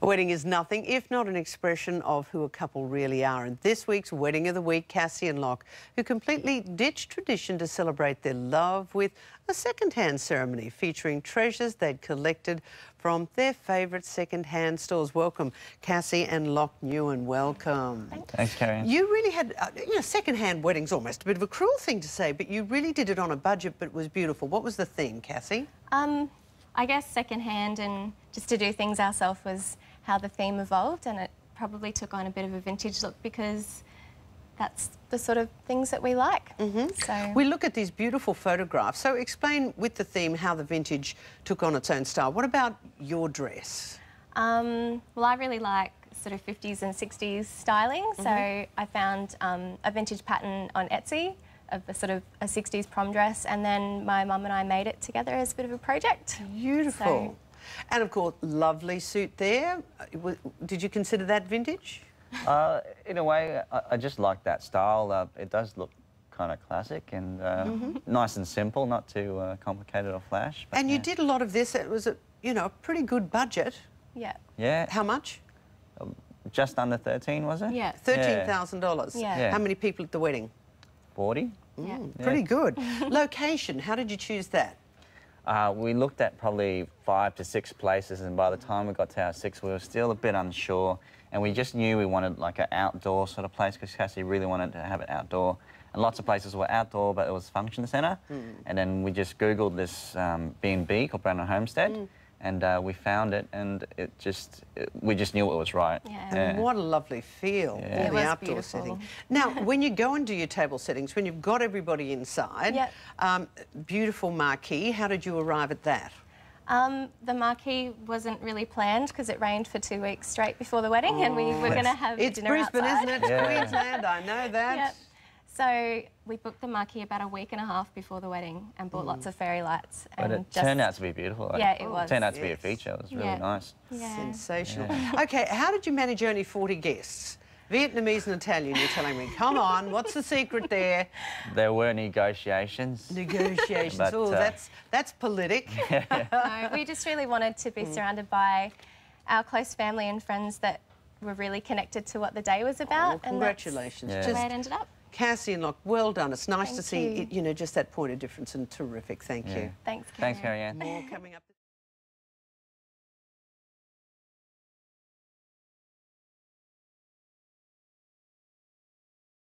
A wedding is nothing if not an expression of who a couple really are. And this week's Wedding of the Week, Cassie and Lock, who completely ditched tradition to celebrate their love with a second-hand ceremony featuring treasures they'd collected from their favourite second-hand stores. Welcome, Cassie and Lock Newen. Welcome. Thanks, Carrie. You really had, second-hand wedding's almost a bit of a cruel thing to say, but you really did it on a budget, but it was beautiful. What was the theme, Cassie? I guess second-hand and just to do things ourselves was how the theme evolved, and it probably took on a bit of a vintage look because that's the sort of things that we like. So we look at these beautiful photographs. So explain with the theme how the vintage took on its own style. What about your dress? Well, I really like sort of 50s and 60s styling, so I found a vintage pattern on Etsy of a sort of a 60s prom dress, and then my mum and I made it together as a bit of a project. Beautiful. So, and of course, lovely suit there. Did you consider that vintage? In a way, I just like that style. It does look kind of classic and nice and simple, not too complicated or flash. But and you did a lot of this. It was a pretty good budget. yeah. Yeah. How much? Just under 13, was it? Yeah. $13,000. Yeah. How many people at the wedding? 40. Yeah. Pretty good. Location, how did you choose that? We looked at probably 5 to 6 places, and by the time we got to our 6th, we were still a bit unsure, and we just knew we wanted like an outdoor sort of place because Cassie really wanted to have it outdoor. And lots of places were outdoor, but it was function centre. And then we just Googled this B&B called Branell Homestead, and we found it, and we just knew it was right. Yeah. And what a lovely feel, It all the was outdoor beautiful. setting. Now, when you go and do your table settings, when you've got everybody inside, beautiful marquee, how did you arrive at that? The marquee wasn't really planned because it rained for 2 weeks straight before the wedding, and we were going to have It's dinner Brisbane, outside. isn't it? It's Queensland, I know that. Yep. So we booked the marquee about a week and a half before the wedding and bought lots of fairy lights. But it turned out to be beautiful. Yeah, it was. It turned out to be a feature. It was really nice. Yeah. Sensational. OK, how did you manage only 40 guests? Vietnamese and Italian, you're telling me. Come on, what's the secret there? There were negotiations. Negotiations. But, oh, that's politic. No, we just really wanted to be surrounded by our close family and friends that were really connected to what the day was about. Oh, congratulations. And that's the way it ended up. Cassie and Lock, well done. It's nice to Thank see, just that point of difference, and terrific. Thank you. Thanks, Carrie. Thanks, Carrie Ann. More coming up.